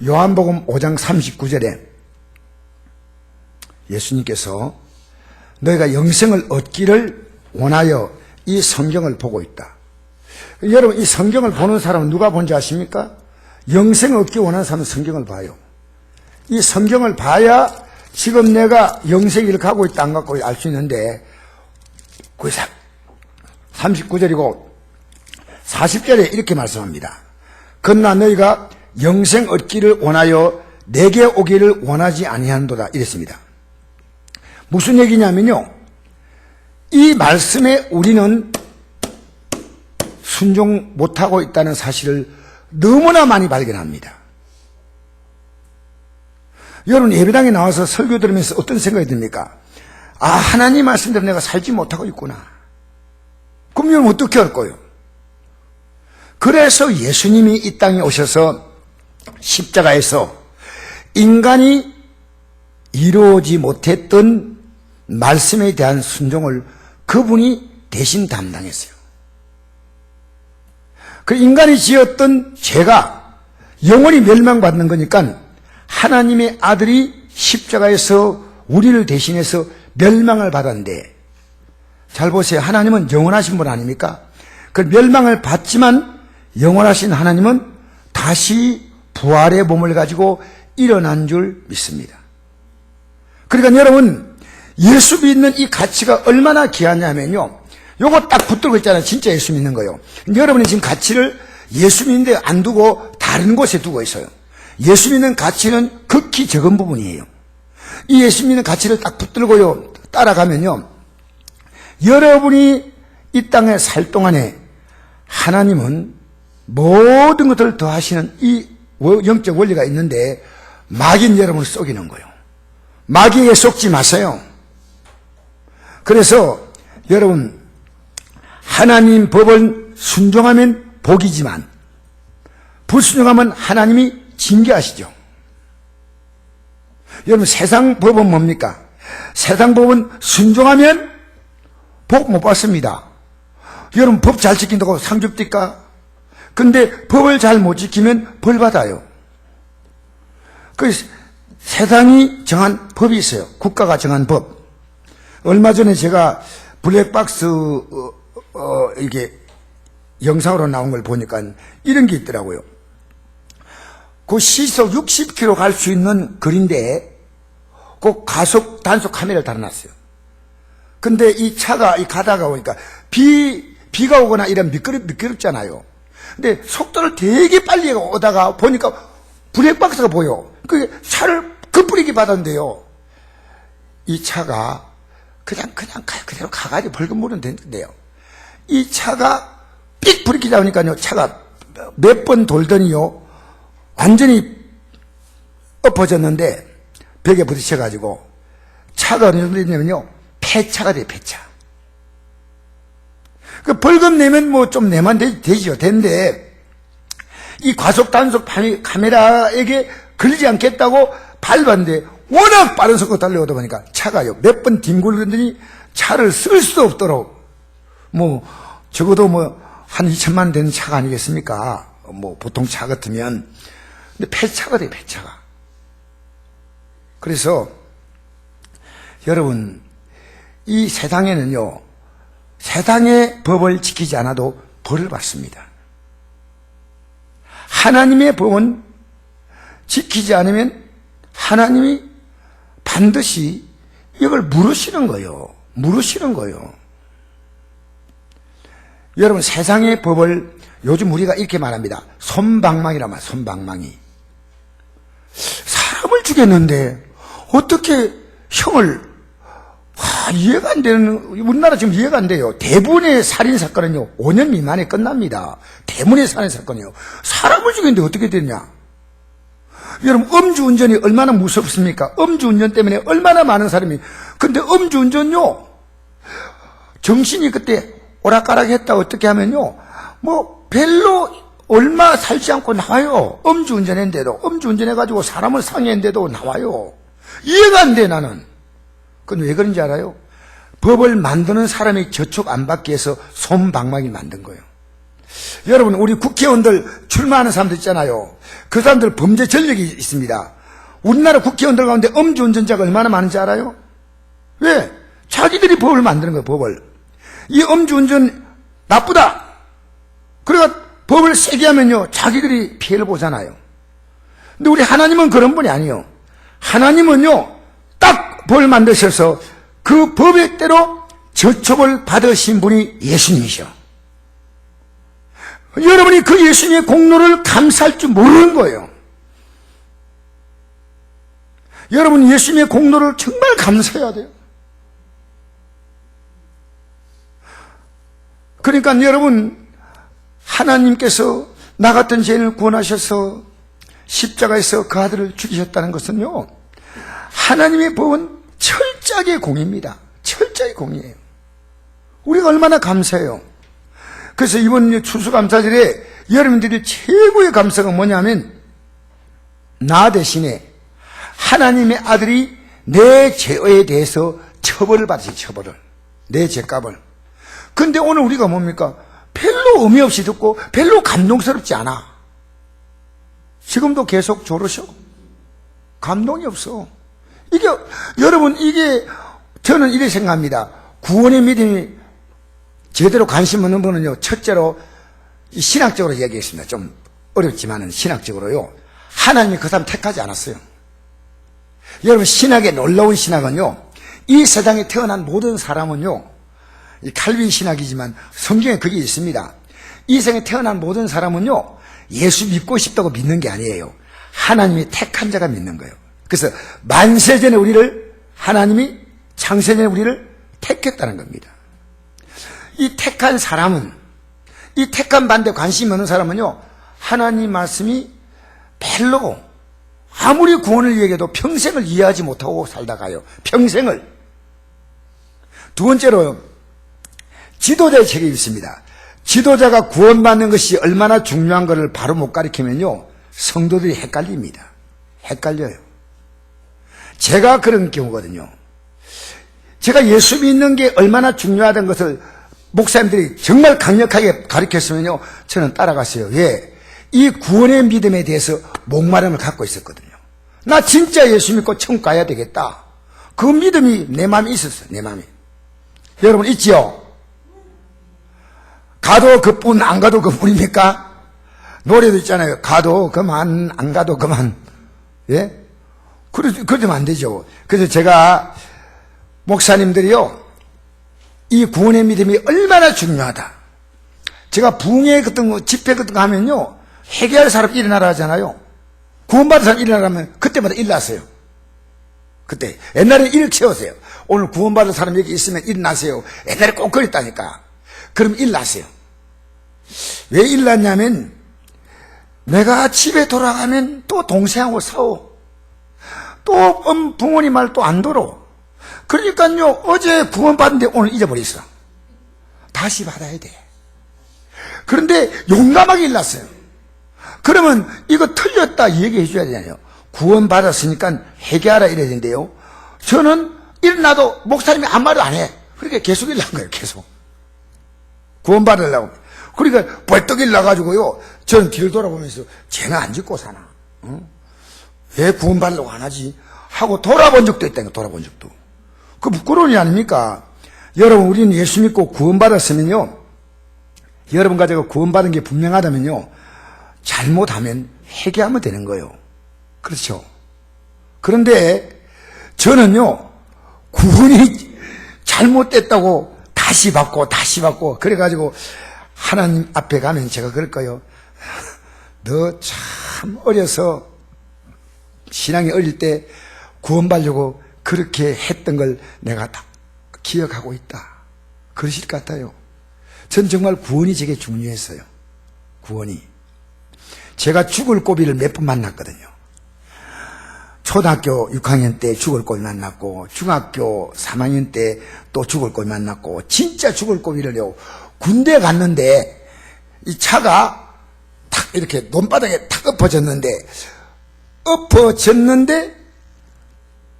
요한복음 5장 39절에 예수님께서 너희가 영생을 얻기를 원하여 이 성경을 보고 있다. 여러분, 이 성경을 보는 사람은 누가 본지 아십니까? 영생을 얻기 원하는 사람은 성경을 봐요. 이 성경을 봐야 지금 내가 영생을 가고 있다 안 가고 알 수 있는데, 39절이고 40절에 이렇게 말씀합니다. 그러나 너희가 영생 얻기를 원하여 내게 오기를 원하지 아니한도다 이랬습니다. 무슨 얘기냐면요, 이 말씀에 우리는 순종 못하고 있다는 사실을 너무나 많이 발견합니다. 여러분, 예배당에 나와서 설교 들으면서 어떤 생각이 듭니까? 아, 하나님 말씀대로 내가 살지 못하고 있구나. 그럼 여러분 어떻게 할 거예요? 그래서 예수님이 이 땅에 오셔서 십자가에서 인간이 이루어지 못했던 말씀에 대한 순종을 그분이 대신 담당했어요. 그 인간이 지었던 죄가 영원히 멸망받는 거니까 하나님의 아들이 십자가에서 우리를 대신해서 멸망을 받았는데, 잘 보세요. 하나님은 영원하신 분 아닙니까? 그 멸망을 받지만 영원하신 하나님은 다시 부활의 몸을 가지고 일어난 줄 믿습니다. 그러니까 여러분, 예수 믿는 이 가치가 얼마나 귀하냐면요, 요거 딱 붙들고 있잖아요. 진짜 예수 믿는 거요. 근데 여러분이 지금 가치를 예수 믿는 데 안 두고 다른 곳에 두고 있어요. 예수 믿는 가치는 극히 적은 부분이에요. 이 예수 믿는 가치를 딱 붙들고요 따라가면요, 여러분이 이 땅에 살 동안에 하나님은 모든 것들을 더하시는 이 영적 원리가 있는데 마귀는 여러분을 속이는 거예요. 마귀에게 속지 마세요. 그래서 여러분, 하나님 법을 순종하면 복이지만 불순종하면 하나님이 징계하시죠. 여러분, 세상 법은 뭡니까? 세상 법은 순종하면 복 못 받습니다. 여러분, 법 잘 지킨다고 상 줍니까? 근데 법을 잘 못 지키면 벌 받아요. 그 세상이 정한 법이 있어요. 국가가 정한 법. 얼마 전에 제가 블랙박스 이게 영상으로 나온 걸 보니까 이런 게 있더라고요. 그 시속 60km 갈 수 있는 거리인데 그 가속 단속 카메라를 달아놨어요. 근데 이 차가 가다가 오니까 비가 오거나 이런 미끄럽잖아요. 근데 속도를 되게 빨리 오다가 보니까 블랙박스가 보여. 그 차를 급브레이크 받았는데요, 이 차가 그냥 그대로 가가지고 벌금 물으면 되는데요, 이 차가 삑 브레이크 잡으니까요, 차가 몇 번 돌더니요 완전히 엎어졌는데 벽에 부딪혀가지고 차가 어느 정도 되냐면요, 폐차가 돼요. 폐차. 그 벌금 내면 뭐 좀 내면 되죠. 된데 이 과속 단속 카메라에게 걸리지 않겠다고 밟았는데 워낙 빠른 속도 달려오다 보니까 차가요 몇 번 뒹굴더니 차를 쓸 수도 없도록, 뭐 적어도 뭐 한 2천만 원 되는 차가 아니겠습니까? 뭐 보통 차 같으면. 근데 폐차가 돼요. 폐차가. 그래서 여러분, 이 세상에는요, 세상의 법을 지키지 않아도 벌을 받습니다. 하나님의 법은 지키지 않으면 하나님이 반드시 이걸 물으시는 거예요. 물으시는 거예요. 여러분, 세상의 법을 요즘 우리가 이렇게 말합니다. 솜방망이라 말이야. 솜방망이. 사람을 죽였는데 어떻게 형을, 이해가 안 되는, 우리나라 지금 이해가 안 돼요. 대부분의 살인사건은요 5년 미만에 끝납니다. 대부분의 살인사건이요. 사람을 죽였는데 어떻게 되냐. 여러분, 음주운전이 얼마나 무섭습니까? 음주운전 때문에 얼마나 많은 사람이. 근데 음주운전요, 정신이 그때 오락가락했다 어떻게 하면요, 뭐 별로 얼마 살지 않고 나와요. 음주운전했는데도, 음주운전해가지고 사람을 상해했는데도 나와요. 이해가 안 돼, 나는. 그건 왜 그런지 알아요? 법을 만드는 사람이 저촉 안 받기 위해서 솜방망이 만든 거예요. 여러분, 우리 국회의원들 출마하는 사람들 있잖아요. 그 사람들 범죄 전력이 있습니다. 우리나라 국회의원들 가운데 음주운전자가 얼마나 많은지 알아요? 왜? 자기들이 법을 만드는 거예요. 법을. 이 음주운전 나쁘다, 그러니까 법을 세게 하면요 자기들이 피해를 보잖아요. 근데 우리 하나님은 그런 분이 아니에요. 하나님은요 딱 법을 만드셔서 그 법의 대로 저촉을 받으신 분이 예수님이셔. 여러분이 그 예수님의 공로를 감사할 줄 모르는 거예요. 여러분, 예수님의 공로를 정말 감사해야 돼요. 그러니까 여러분, 하나님께서 나 같은 죄인을 구원하셔서 십자가에서 그 아들을 죽이셨다는 것은요, 하나님의 법은 철저하게 공입니다. 철저하게 공이에요. 우리가 얼마나 감사해요. 그래서 이번 추수감사절에 여러분들이 최고의 감사가 뭐냐면, 나 대신에 하나님의 아들이 내 죄에 대해서 처벌을 받으시, 처벌을. 내 죄값을. 근데 오늘 우리가 뭡니까? 별로 의미 없이 듣고 별로 감동스럽지 않아. 지금도 계속 조르셔. 감동이 없어. 이게, 여러분, 이게, 저는 이렇게 생각합니다. 구원의 믿음이 제대로 관심 없는 분은요, 첫째로, 신학적으로 얘기했습니다. 좀 어렵지만은 신학적으로요. 하나님이 그 사람 택하지 않았어요. 여러분, 신학의 놀라운 신학은요, 이 세상에 태어난 모든 사람은요, 이 칼빈 신학이지만 성경에 그게 있습니다. 이 세상에 태어난 모든 사람은요, 예수 믿고 싶다고 믿는 게 아니에요. 하나님이 택한 자가 믿는 거예요. 그래서 만세전에 우리를, 하나님이 창세전에 우리를 택했다는 겁니다. 이 택한 사람은, 이 택한 반대 관심이 없는 사람은요, 하나님 말씀이 별로, 아무리 구원을 얘기해도 평생을 이해하지 못하고 살다가요. 평생을. 두 번째로, 지도자의 책이 있습니다. 지도자가 구원받는 것이 얼마나 중요한 것을 바로 못 가르치면요, 성도들이 헷갈립니다. 헷갈려요. 제가 그런 경우거든요. 제가 예수 믿는 게 얼마나 중요하다는 것을 목사님들이 정말 강력하게 가르쳤으면요, 저는 따라갔어요. 왜? 이 구원의 믿음에 대해서 목마름을 갖고 있었거든요. 나 진짜 예수 믿고 천국 가야 되겠다. 그 믿음이 내 마음에 있었어요. 내 마음에. 여러분 있지요? 가도 그뿐 안 가도 그뿐입니까? 노래도 있잖아요. 가도 그만 안 가도 그만. 예? 그러면 안 되죠. 그래서 제가 목사님들이요, 이 구원의 믿음이 얼마나 중요하다. 제가 부흥회 같은 거, 집회 같은 거 하면요, 회개할 사람 일어나라 하잖아요. 구원받은 사람 일어나라면 그때마다 일어났어요. 그때. 옛날에 일 채우세요. 오늘 구원받은 사람 여기 있으면 일어나세요. 옛날에 꼭 그랬다니까. 그럼 일어나세요. 왜 일어났냐면, 내가 집에 돌아가면 또 동생하고 싸워. 또 부모님 말 또 안 들어. 그러니까요, 어제 구원받은데 오늘 잊어버렸어. 다시 받아야 돼. 그런데 용감하게 일어났어요. 그러면 이거 틀렸다 얘기해 줘야 되잖아요. 구원받았으니까 회개하라 이래야 되는데요. 저는 일어나도 목사님이 아무 말도 안 해. 그러니까 계속 일어난 거예요, 계속. 구원받으려고. 그러니까 벌떡 일어나가지고요, 저는 뒤를 돌아보면서 쟤는 안 짓고 사나? 어? 왜 구원받으려고 안 하지? 하고 돌아본 적도 있다니까, 돌아본 적도. 그 부끄러운 일 아닙니까? 여러분, 우리는 예수 믿고 구원받았으면요, 여러분과 제가 구원받은 게 분명하다면요, 잘못하면 회개하면 되는 거예요. 그렇죠? 그런데 저는요, 구원이 잘못됐다고 다시 받고 그래가지고 하나님 앞에 가면 제가 그럴 거예요. 너 참 어려서 신앙이 어릴 때 구원받으려고 그렇게 했던 걸 내가 다 기억하고 있다. 그러실 것 같아요. 전 정말 구원이 제게 중요했어요. 구원이. 제가 죽을 고비를 몇 번 만났거든요. 초등학교 6학년 때 죽을 고비 만났고, 중학교 3학년 때 또 죽을 고비 만났고, 진짜 죽을 고비를요, 군대 갔는데 이 차가 탁 이렇게 논바닥에 탁 엎어졌는데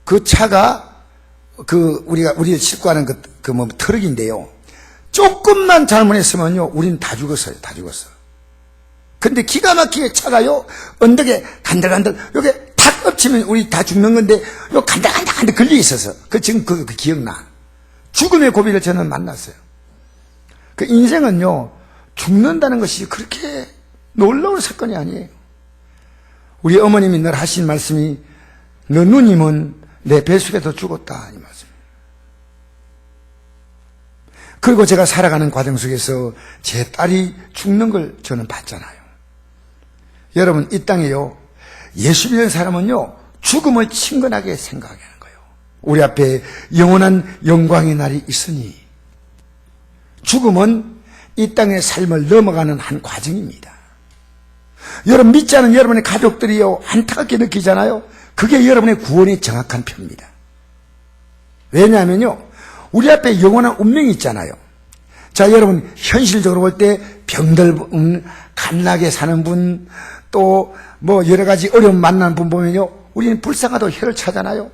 그 차가 우리가 싣고 가는 트럭인데요, 조금만 잘못했으면요, 우리는 다 죽었어요. 다 죽었어. 근데 기가 막히게 차가요, 언덕에 간들간들, 여기 탁 엎치면 우리 다 죽는 건데, 요 간들간들 걸려 있어서. 지금 그 기억나. 죽음의 고비를 저는 만났어요. 그 인생은요, 죽는다는 것이 그렇게 놀라운 사건이 아니에요. 우리 어머님이 늘 하신 말씀이, 너 누님은 내 뱃속에서 죽었다, 이 말씀. 그리고 제가 살아가는 과정 속에서 제 딸이 죽는 걸 저는 봤잖아요. 여러분, 이 땅에요, 예수 믿는 사람은요, 죽음을 친근하게 생각하게 하는 거예요. 우리 앞에 영원한 영광의 날이 있으니, 죽음은 이 땅의 삶을 넘어가는 한 과정입니다. 여러분 믿지 않은 여러분의 가족들이요 안타깝게 느끼잖아요. 그게 여러분의 구원의 정확한 표입니다. 왜냐하면요 우리 앞에 영원한 운명이 있잖아요. 자 여러분 현실적으로 볼 때 병들 분, 갓나게 사는 분, 또 뭐 여러 가지 어려움 만나는 분 보면요 우리는 불쌍하다고 혀를 차잖아요.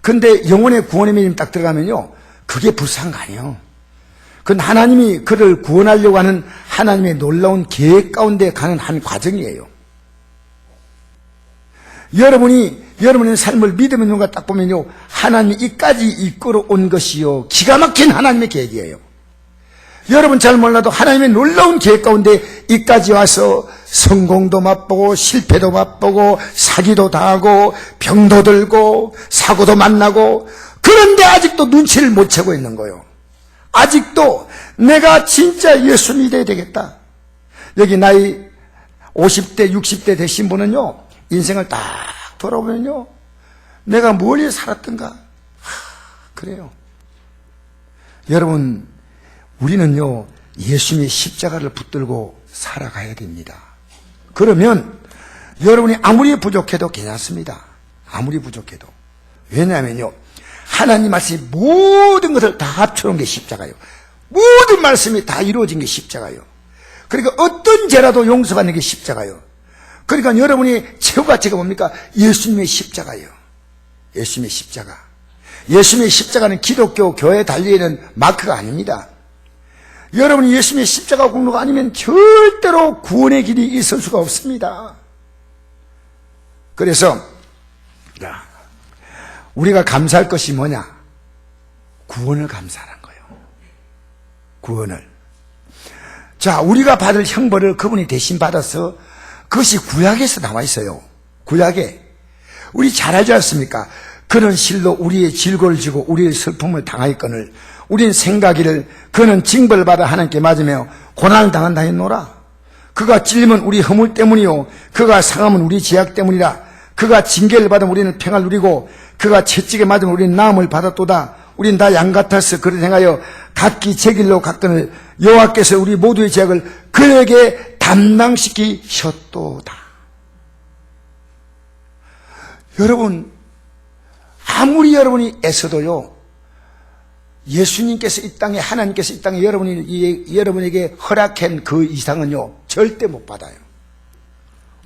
근데 영혼의 구원의 매님 딱 들어가면요 그게 불쌍한 거 아니에요. 그건 하나님이 그를 구원하려고 하는 하나님의 놀라운 계획 가운데 가는 한 과정이에요. 여러분의 삶을 믿음의 눈과 딱 보면요 하나님이 이까지 이끌어 온 것이요 기가 막힌 하나님의 계획이에요. 여러분 잘 몰라도 하나님의 놀라운 계획 가운데 이까지 와서 성공도 맛보고 실패도 맛보고 사기도 당하고 병도 들고 사고도 만나고 그런데 아직도 눈치를 못 채고 있는 거예요. 아직도 내가 진짜 예수 믿어야 되겠다. 여기 나이 50대 60대 되신 분은요 인생을 딱 돌아보면요 내가 뭘 위해 살았던가 그래요. 여러분 우리는요 예수님의 십자가를 붙들고 살아가야 됩니다. 그러면 여러분이 아무리 부족해도 괜찮습니다. 아무리 부족해도. 왜냐하면요 하나님 말씀이 모든 것을 다 합쳐놓은 게 십자가예요. 모든 말씀이 다 이루어진 게 십자가예요. 그러니까 어떤 죄라도 용서받는 게 십자가예요. 그러니까 여러분이 최후 가치가 뭡니까? 예수님의 십자가예요. 예수님의 십자가. 예수님의 십자가는 기독교 교회 달리는 마크가 아닙니다. 여러분이 예수님의 십자가 공로가 아니면 절대로 구원의 길이 있을 수가 없습니다. 그래서 우리가 감사할 것이 뭐냐? 구원을 감사하는 거예요. 구원을. 자, 우리가 받을 형벌을 그분이 대신 받아서 그것이 구약에서 나와 있어요. 구약에. 우리 잘 알지 않습니까? 그는 실로 우리의 질고를 지고 우리의 슬픔을 당하였거늘 우리는 생각이를 그는 징벌을 받아 하나님께 맞으며 고난을 당한다 했노라. 그가 찔림은 우리 허물 때문이요 그가 상함은 우리 죄악 때문이라. 그가 징계를 받으면 우리는 평안을 누리고 그가 채찍에 맞으면 우리는 나음을 받았도다. 우린 다 양 같아서 그를 행하여 각기 제 길로 갔거늘 여호와께서 우리 모두의 죄악을 그에게 담당시키셨도다. 여러분 아무리 여러분이 애써도요 예수님께서 이 땅에 하나님께서 이 땅에 여러분에게 허락한 그 이상은요 절대 못 받아요.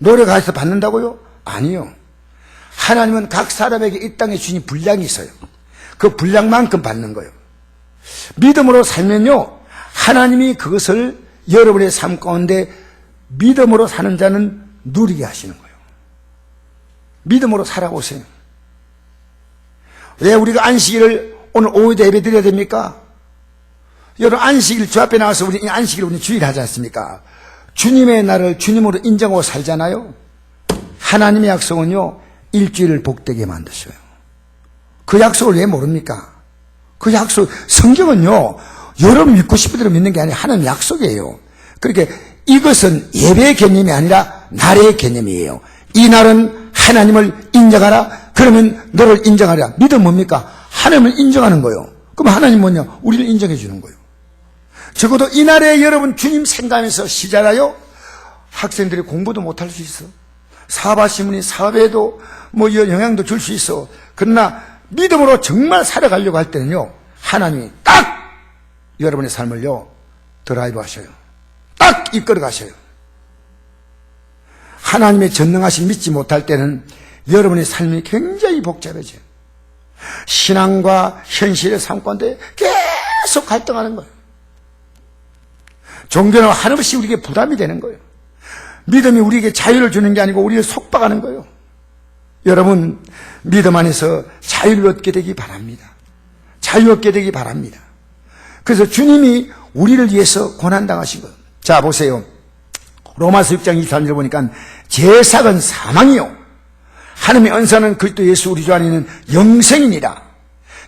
노력해서 받는다고요? 아니요. 하나님은 각 사람에게 이 땅에 주신 분량이 있어요. 그 분량만큼 받는 거예요. 믿음으로 살면요 하나님이 그것을 여러분의 삶 가운데 믿음으로 사는 자는 누리게 하시는 거예요. 믿음으로 살아보세요. 왜 우리가 안식일을 오늘 오후에 예배 드려야 됩니까? 여러분 안식일 주 앞에 나와서 우리 안식일 우리 주일 하지 않습니까? 주님의 날을 주님으로 인정하고 살잖아요. 하나님의 약속은요 일주일을 복되게 만드셔요. 그 약속을 왜 모릅니까? 그 약속 성경은요 여러분 믿고 싶은 대로 믿는 게 아니라 하나님 약속이에요. 그러니까 이것은 예배의 개념이 아니라 날의 개념이에요. 이 날은 하나님을 인정하라. 그러면 너를 인정하라. 믿음 뭡니까? 하나님을 인정하는 거예요. 그럼 하나님 뭐냐? 우리를 인정해 주는 거예요. 적어도 이날에 여러분 주님 생각하면서 시작하여 학생들이 공부도 못할 수 있어. 사업하시는 사업에도 뭐 영향도 줄 수 있어. 그러나 믿음으로 정말 살아가려고 할 때는요 하나님이 딱 여러분의 삶을요 드라이브 하셔요. 딱 이끌어 가셔요. 하나님의 전능하신 믿지 못할 때는 여러분의 삶이 굉장히 복잡해져요. 신앙과 현실의 삶 가운데 계속 갈등하는 거예요. 종교는 한없이 우리에게 부담이 되는 거예요. 믿음이 우리에게 자유를 주는 게 아니고 우리를 속박하는 거예요. 여러분 믿음 안에서 자유를 얻게 되기 바랍니다. 자유 얻게 되기 바랍니다. 그래서 주님이 우리를 위해서 고난당하신 거예요. 자 보세요. 로마서 6장 23절 보니까 제삭은 사망이요 하나님의 은사는 그리스도 예수 우리 주 안에 있는 영생이니라.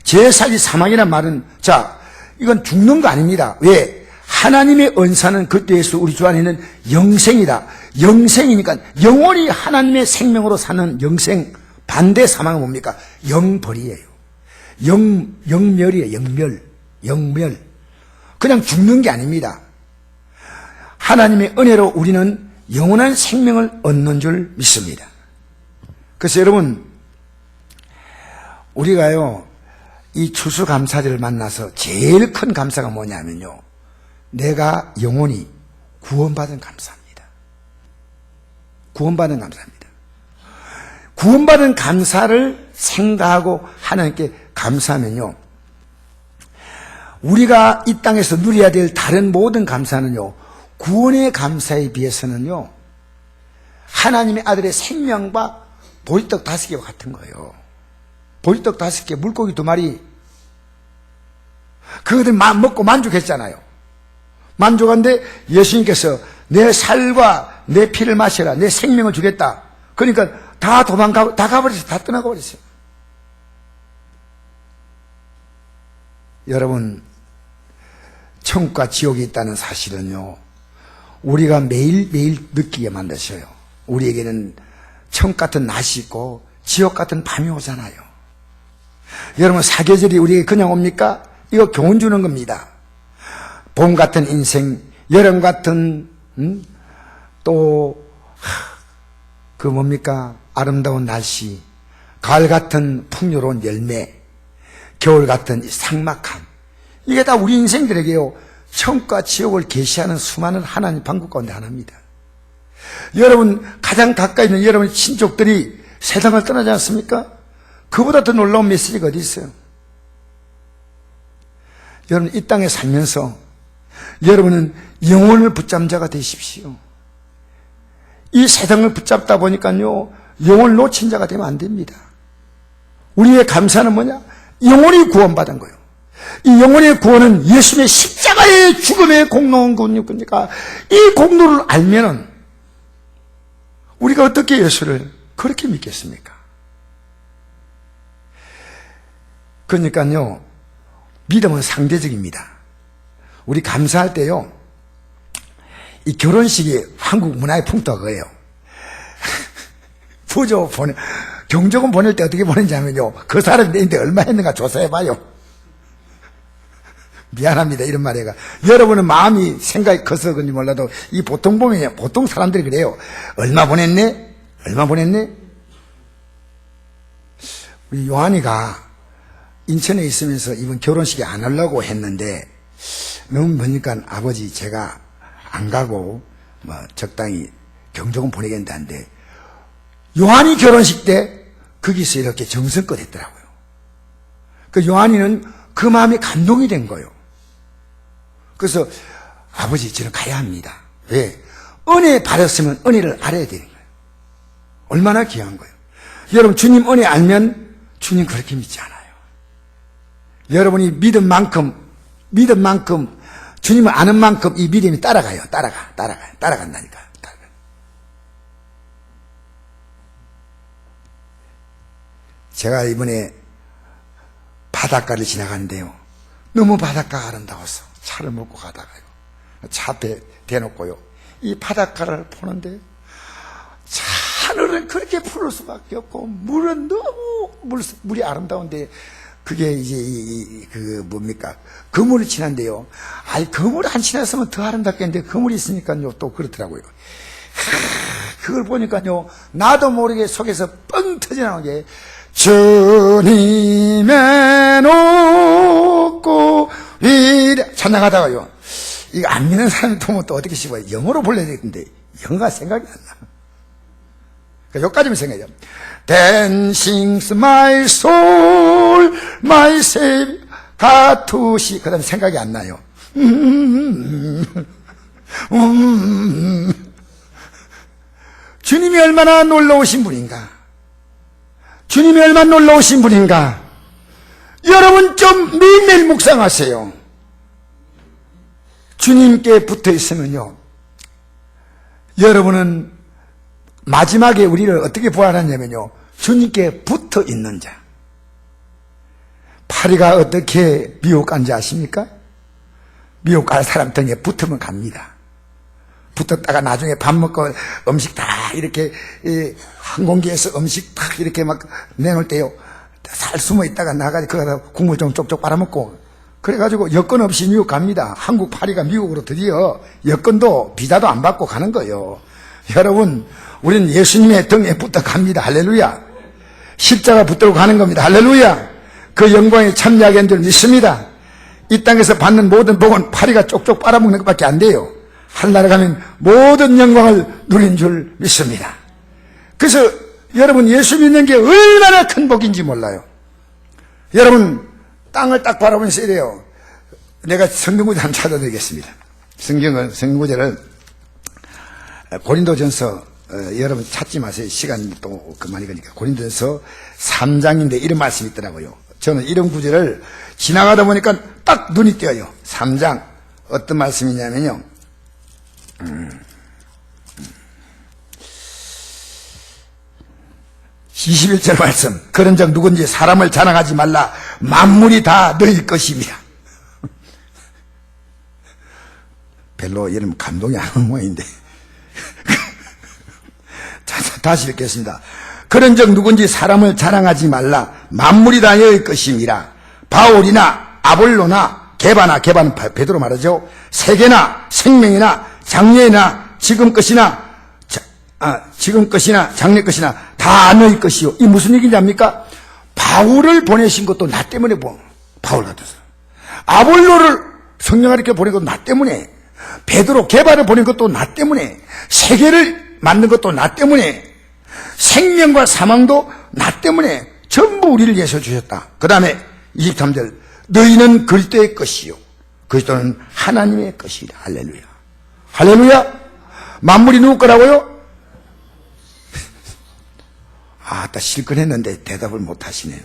제삭이 사망이란 말은 자 이건 죽는 거 아닙니다. 왜? 하나님의 은사는 그리스도 예수 우리 주 안에 있는 영생이다. 영생이니까 영원히 하나님의 생명으로 사는 영생. 반대 사망은 뭡니까? 영벌이에요. 영멸이에요. 영멸. 그냥 죽는 게 아닙니다. 하나님의 은혜로 우리는 영원한 생명을 얻는 줄 믿습니다. 그래서 여러분, 우리가요, 이 추수감사절을 만나서 제일 큰 감사가 뭐냐면요, 내가 영원히 구원받은 감사입니다. 구원받은 감사입니다. 구원받은 감사를 생각하고 하나님께 감사하면요, 우리가 이 땅에서 누려야 될 다른 모든 감사는요, 구원의 감사에 비해서는요, 하나님의 아들의 생명과 보리떡 5개와 같은 거예요. 보리떡 5개, 물고기 2마리. 그것들 먹고 만족했잖아요. 만족한데 예수님께서 내 살과 내 피를 마셔라, 내 생명을 주겠다. 그러니까 다 도망가고, 다 가버렸어요. 다 떠나가 버렸어요. 여러분, 천국과 지옥이 있다는 사실은요, 우리가 매일매일 느끼게 만드셔요. 우리에게는 천국 같은 낮이 있고 지옥 같은 밤이 오잖아요. 여러분, 사계절이 우리에게 그냥 옵니까? 이거 교훈 주는 겁니다. 봄 같은 인생, 여름 같은 또 그 뭡니까? 아름다운 날씨, 가을 같은 풍요로운 열매, 겨울 같은 삭막함, 이게 다 우리 인생들에게요, 천국과 지옥을 계시하는 수많은 하나님 방법 가운데 하나입니다. 여러분, 가장 가까이 있는 여러분의 친족들이 세상을 떠나지 않습니까? 그보다 더 놀라운 메시지가 어디 있어요? 여러분, 이 땅에 살면서 여러분은 영혼을 붙잡는 자가 되십시오. 이 세상을 붙잡다 보니까요, 영혼을 놓친 자가 되면 안 됩니다. 우리의 감사는 뭐냐? 영혼이 구원받은 거예요. 이 영혼의 구원은 예수님의 십자가의 죽음의 공로한 거니까, 이 공로를 알면은 우리가 어떻게 예수를 그렇게 믿겠습니까? 그러니까요, 믿음은 상대적입니다. 우리 감사할 때요, 이 결혼식이 한국 문화의 풍토가 그래요. 부조 경조금 보낼 때 어떻게 보내는지 하면요, 그 사람이 내인데 얼마 했는가 조사해봐요. 미안합니다, 이런 말이가. 여러분은 마음이 생각이 커서 그런지 몰라도 이 보통 보면, 보통 사람들이 그래요. 얼마 보냈네? 얼마 보냈네? 우리 요한이가 인천에 있으면서 이번 결혼식에 안 하려고 했는데, 너무 보니까 아버지 제가 안 가고 적당히 경조금 보내겠다는데, 요한이 결혼식 때 거기서 이렇게 정성껏 했더라고요. 그 요한이는 그 마음이 감동이 된 거예요. 그래서 아버지 저는 가야 합니다. 왜? 은혜 받았으면 은혜를 알아야 되는 거예요. 얼마나 귀한 거예요. 여러분, 주님 은혜 알면 주님 그렇게 믿지 않아요. 여러분이 믿은 만큼 주님을 아는 만큼 이 믿음이 따라간다니까. 제가 이번에 바닷가를 지나가는데요, 너무 바닷가가 아름다워서 차를 몰고 가다가요, 차 앞에 대놓고요, 이 바닷가를 보는데 하늘은 그렇게 푸를 수밖에 없고 물은 너무 물이 아름다운데, 그게 이제 뭡니까, 그물이 친한데요, 그물 안 친했으면 더 아름답겠는데 그물이 있으니까요 또 그렇더라고요. 그걸 보니까요, 나도 모르게 속에서 뻥 터져나오는 게, 주님의 높고 위대 찬양하다가요, 이거 안 믿는 사람이 보면 또 어떻게 씹어요? 영어로 불러야 되겠는데 영어가 생각이 안 나. 그러니까 여기까지만 생각해요. Then sings my soul, my Savior, God to see. 그 다음에 생각이 안 나요. 주님이 얼마나 놀라우신 분인가. 주님이 얼마나 놀라우신 분인가. 여러분 좀 매일매일 묵상하세요. 주님께 붙어 있으면요, 여러분은 마지막에 우리를 어떻게 부활하냐면요, 주님께 붙어 있는 자. 파리가 어떻게 미혹 간지 아십니까? 미혹 갈 사람 등에 붙으면 갑니다. 붙었다가 나중에 밥 먹고 음식 다 이렇게 항공기에서 음식 다 이렇게 막 내놓을 때요, 살 숨어 있다가 나가서 거기다 국물 좀 쪽쪽 빨아먹고 그래가지고 여권 없이 미국 갑니다. 한국 파리가 미국으로 드디어 여권도 비자도 안 받고 가는 거예요. 여러분, 우리는 예수님의 등에 붙어 갑니다. 할렐루야. 십자가 붙들고 가는 겁니다. 할렐루야. 그 영광에 참여하게 한 줄 믿습니다. 이 땅에서 받는 모든 복은 파리가 쪽쪽 빨아먹는 것밖에 안 돼요. 하늘나라 가면 모든 영광을 누린 줄 믿습니다. 그래서 여러분, 예수 믿는 게 얼마나 큰 복인지 몰라요. 여러분, 땅을 딱 바라보면서 이래요. 내가 성경구절 한번 찾아드리겠습니다. 성경구절을 고린도전서, 여러분 찾지 마세요. 시간이 또 그만이 가니까. 고린도전서 3장인데 이런 말씀이 있더라고요. 저는 이런 구절을 지나가다 보니까 딱 눈이 띄어요. 3장. 어떤 말씀이냐면요. 21절 말씀. 그런즉 누군지 사람을 자랑하지 말라. 만물이 다 너희 것입니다. 별로 이런 감동이 안 오는 모양인데. 다시 읽겠습니다. 그런즉 누군지 사람을 자랑하지 말라. 만물이 다 너희 것임이라. 바울이나 아볼로나 게바는 베드로 말하죠. 세계나 생명이나 장래나 지금 것이나 장래 것이나 다 너희 것이요. 이 무슨 얘기인지 압니까? 바울을 보내신 것도 나 때문에 바울 같아서. 아볼로를 성령을 이렇게 보낸 것도 나 때문에. 베드로 게바를 보낸 것도 나 때문에. 세계를 만든 것도 나 때문에. 생명과 사망도 나 때문에. 전부 우리를 위해서 주셨다. 그 다음에 23절. 너희는 그리스도의 것이요. 그리스도는 하나님의 것이라. 할렐루야. 할렐루야. 만물이 누구 거라고요? 딱 실컷 했는데 대답을 못 하시네.